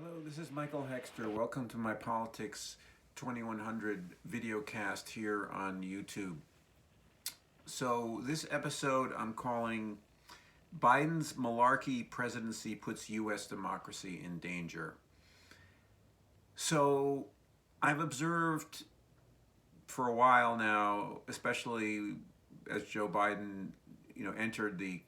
Hello, this is Michael Hexter. Welcome to my Politics 2100 video cast here on YouTube. So this episode I'm calling Biden's Malarkey Presidency Puts U.S. Democracy in Danger. So I've observed for a while now, especially as Joe Biden, entered the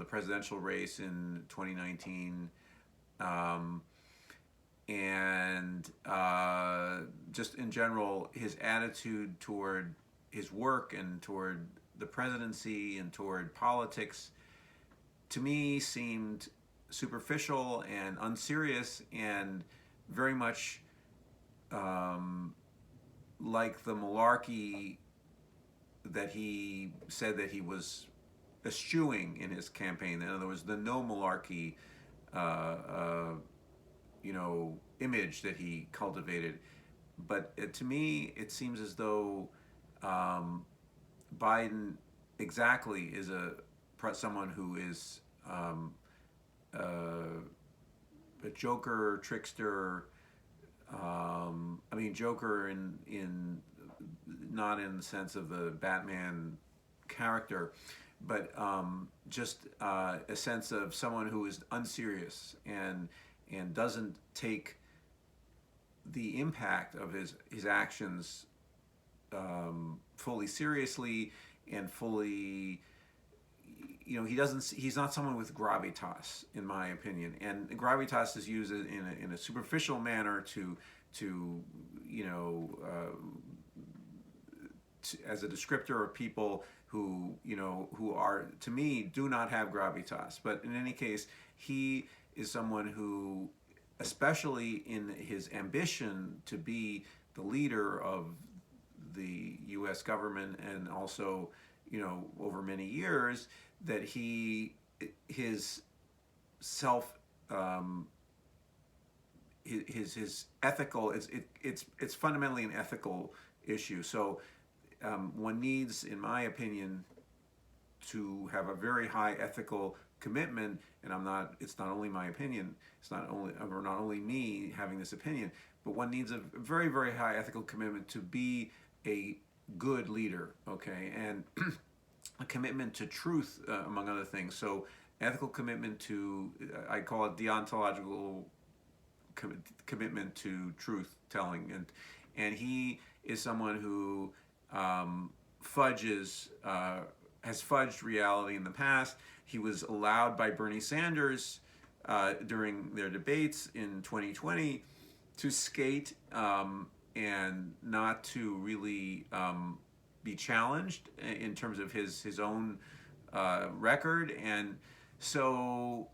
presidential race in 2019, and just in general, his attitude toward his work and toward the presidency and toward politics, to me, seemed superficial and unserious and very much like the malarkey that he said that he was eschewing in his campaign. In other words, the no malarkey image that he cultivated. But to me, it seems as though Biden exactly is someone who is a joker, trickster. Joker in not in the sense of the Batman character, but just a sense of someone who is unserious and doesn't take the impact of his actions fully seriously and fully. He's not someone with gravitas, in my opinion, and gravitas is used in a superficial manner as a descriptor of people who are, to me, do not have gravitas. But in any case, he is someone who, especially in his ambition to be the leader of the U.S. government, and also, over many years, that his self, his ethical, it's fundamentally an ethical issue. So one needs, in my opinion, to have a very high ethical commitment, and it's not only my opinion, it's not only me having this opinion, but one needs a very, very high ethical commitment to be a good leader, okay? And a commitment to truth, among other things. So ethical commitment to, I call it deontological commitment to truth telling, and he is someone who has fudged reality in the past. He was allowed by Bernie Sanders during their debates in 2020 to skate and not to really be challenged in terms of his own record. And so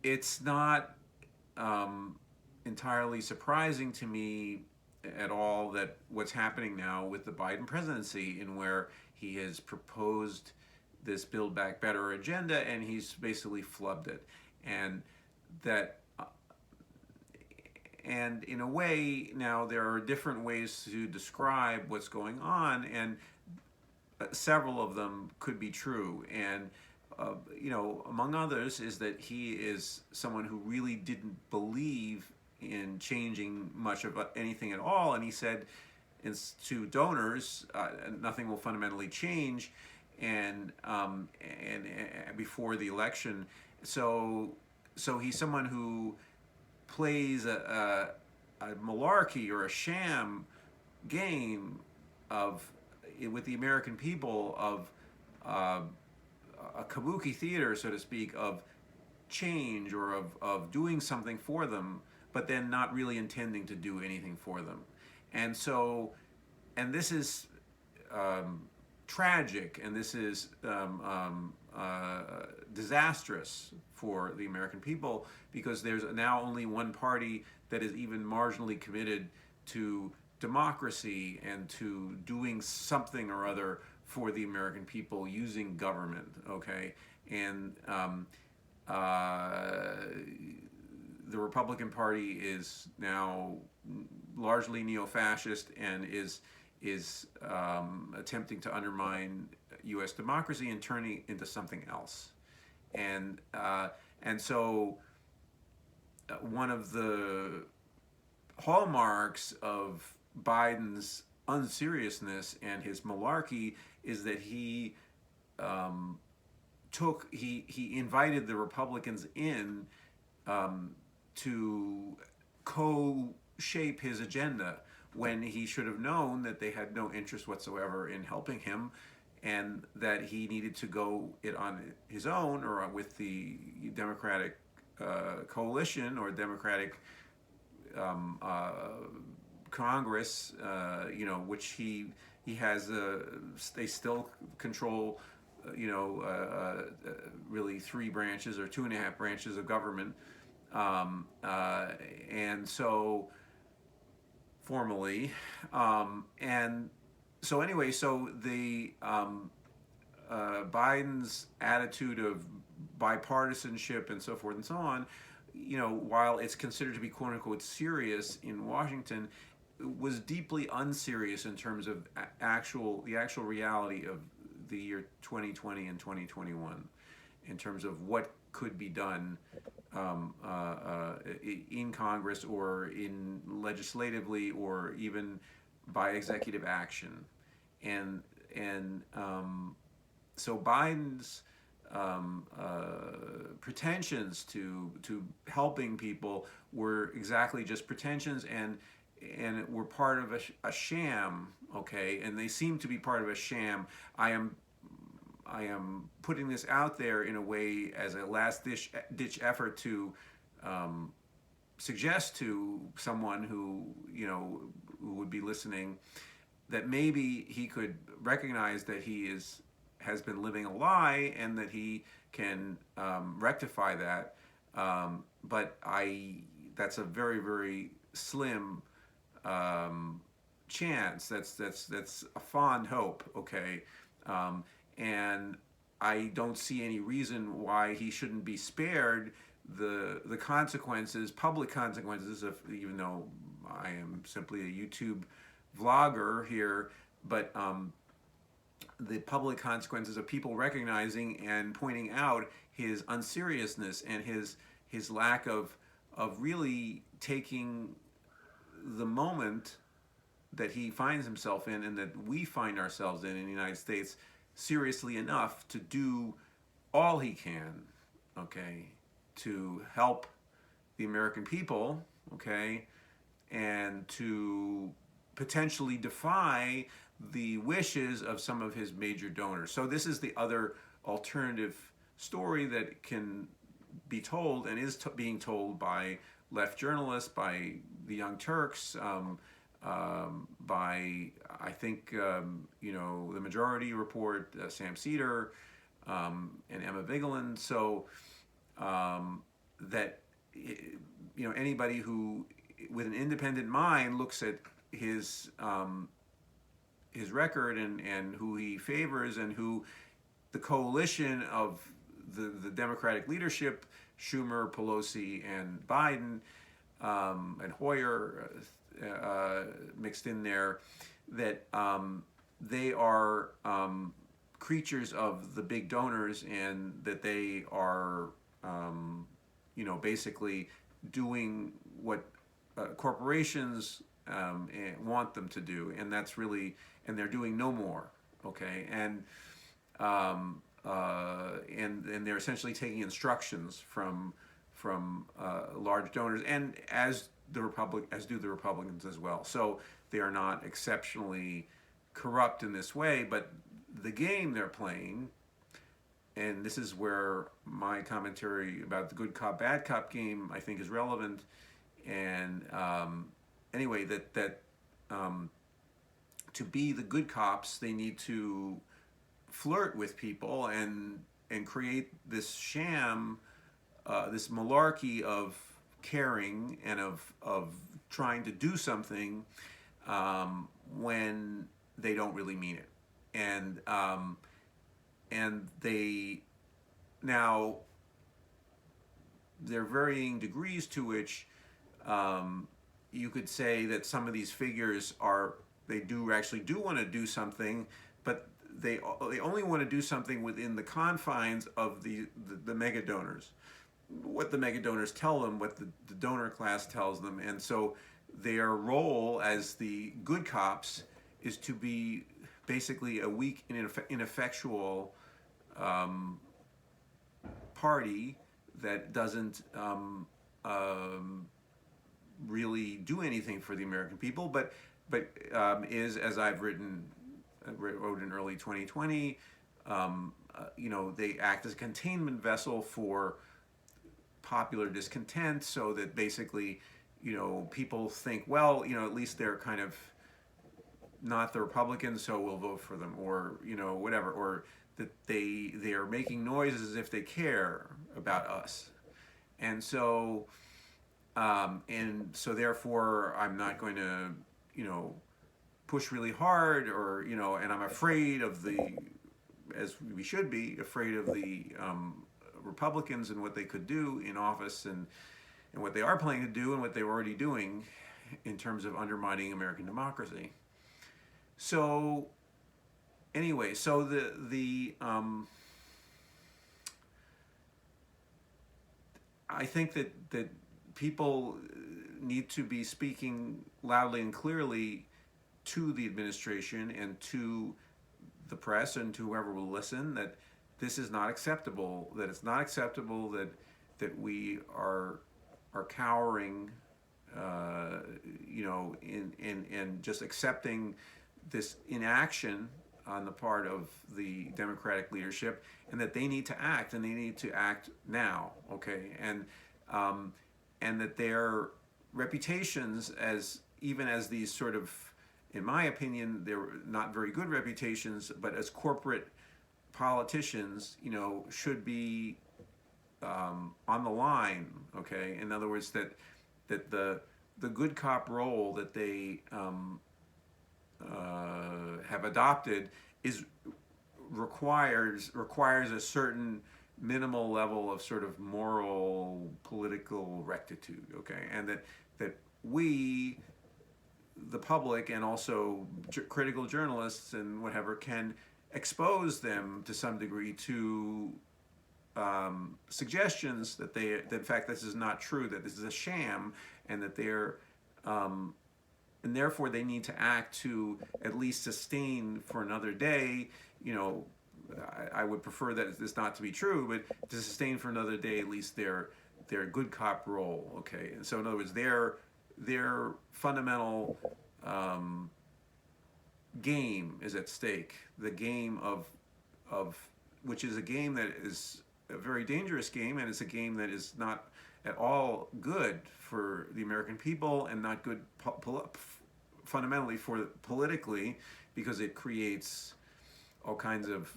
it's not entirely surprising to me at all that what's happening now with the Biden presidency, in where he has proposed this Build Back Better agenda and he's basically flubbed it, and that and in a way, now there are different ways to describe what's going on, and several of them could be true. And among others, is that he is someone who really didn't believe in changing much of anything at all, and he said to donors, nothing will fundamentally change, and before the election. So he's someone who plays a malarkey or a sham game with the American people of a kabuki theater, so to speak, of change or of doing something for them, but then not really intending to do anything for them. And this is tragic, and this is disastrous for the American people, because there's now only one party that is even marginally committed to democracy and to doing something or other for the American people using government, okay? And the Republican Party is now largely neofascist and is attempting to undermine U.S. democracy and turning into something else. And so one of the hallmarks of Biden's unseriousness and his malarkey is that um, he invited the Republicans in to co-shape his agenda when he should have known that they had no interest whatsoever in helping him, and that he needed to go it on his own or with the Democratic coalition or Democratic um, uh, Congress, which he has. They still control, really three branches or two and a half branches of government, and so formally, and so anyway, so the Biden's attitude of bipartisanship and so forth and so on, while it's considered to be quote unquote serious in Washington, was deeply unserious in terms of the actual reality of the year 2020 and 2021, in terms of what could be done in Congress or in legislatively or even by executive action, and so Biden's pretensions to helping people were exactly just pretensions, and were part of a sham. Okay, and they seem to be part of a sham. I am putting this out there in a way as a last ditch effort to suggest to someone who who would be listening that maybe he could recognize that has been living a lie and that he can rectify that. But that's a very, very slim chance. That's a fond hope. Okay, and I don't see any reason why he shouldn't be spared the consequences, public consequences of, even though I am simply a YouTube vlogger here, but the public consequences of people recognizing and pointing out his unseriousness and his lack of really taking the moment that he finds himself in and that we find ourselves in the United States seriously enough to do all he can, okay, to help the American people, okay, and to potentially defy the wishes of some of his major donors. So this is the other alternative story that can be told and is being told by left journalists, by the Young Turks, by, I think, the Majority Report, Sam Cedar, and Emma Vigeland. So that anybody who, with an independent mind, looks at his record and who he favors and who the coalition of the Democratic leadership, Schumer, Pelosi, and Biden, and Hoyer mixed in there, that they are creatures of the big donors, and that they are basically doing what corporations want them to do, and that's really, and they're doing no more. Okay, and they're essentially taking instructions from large donors, and as do the Republicans as well. So they are not exceptionally corrupt in this way, but the game they're playing, and this is where my commentary about the good cop bad cop game, I think, is relevant. And anyway, that to be the good cops, they need to flirt with people and create this sham, this malarkey of caring and of trying to do something when they don't really mean it. And they now, there are varying degrees to which you could say that some of these figures they actually do want to do something, but they only want to do something within the confines of the mega donors. what the mega donors tell them, what the donor class tells them, and so their role as the good cops is to be basically a weak and ineffectual party that doesn't really do anything for the American people, but is, as I've wrote in early 2020, they act as a containment vessel for popular discontent, so that basically, people think, well, at least they're kind of not the Republicans, so we'll vote for them, or whatever, or that they are making noises as if they care about us, and so therefore I'm not going to push really hard, or and I'm afraid of as we should be afraid of the Republicans and what they could do in office, and what they are planning to do, and what they're already doing in terms of undermining American democracy. So anyway, so I think that people need to be speaking loudly and clearly to the administration and to the press and to whoever will listen, that this is not acceptable. That it's not acceptable that we are cowering, in just accepting this inaction on the part of the Democratic leadership, and that they need to act, and they need to act now, okay? And that their reputations, even as these sort of, in my opinion, they're not very good reputations, but as corporate politicians, should be on the line, okay? In other words, that the good cop role that they have adopted requires a certain minimal level of sort of moral, political rectitude, okay? And that we, the public, and also critical journalists and whatever, can expose them to some degree to suggestions that in fact this is not true, that this is a sham, and that they're and therefore they need to act to at least sustain for another day. I would prefer that this not to be true, but to sustain for another day at least their good cop role. Okay, and so in other words, their fundamental game is at stake. The game of which is a game that is a very dangerous game, and it's a game that is not at all good for the American people, and not good fundamentally for politically, because it creates all kinds of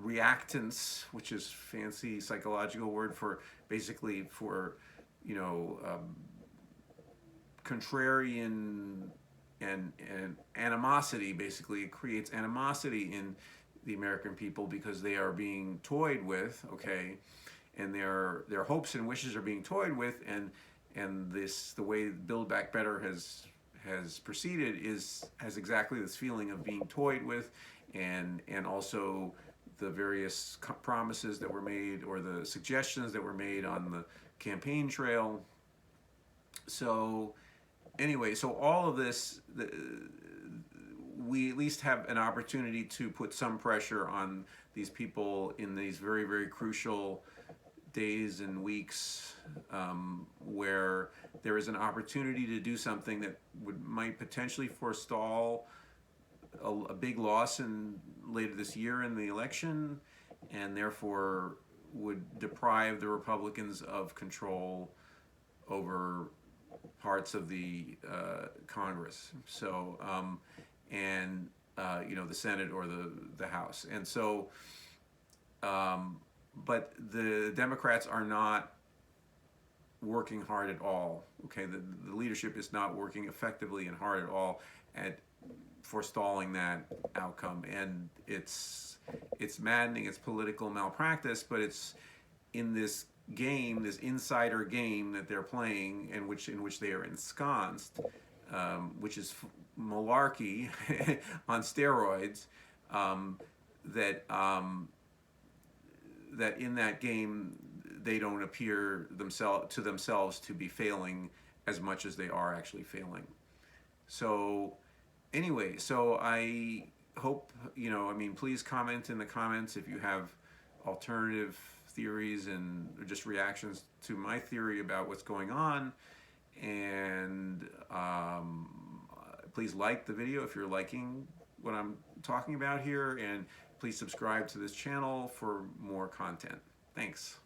reactants, which is fancy psychological word for basically for contrarian and animosity. Basically, it creates animosity in the American people because they are being toyed with, okay, and their hopes and wishes are being toyed with, and the way Build Back Better has proceeded has exactly this feeling of being toyed with, and also the various promises that were made, or the suggestions that were made on the campaign trail. So anyway, so all of this, we at least have an opportunity to put some pressure on these people in these very, very crucial days and weeks, where there is an opportunity to do something that might potentially forestall a big loss later this year in the election, and therefore would deprive the Republicans of control over parts of the Congress. So and the Senate or the House. And so but the Democrats are not working hard at all. Okay, the leadership is not working effectively and hard at all at forestalling that outcome, and it's maddening. It's political malpractice, but it's in this game, this insider game that they're playing, in which they are ensconced, which is malarkey on steroids. That in that game they don't appear themselves to be failing as much as they are actually failing. So anyway, so I hope, I mean, please comment in the comments if you have alternative theories and just reactions to my theory about what's going on. And please like the video if you're liking what I'm talking about here, and please subscribe to this channel for more content. Thanks.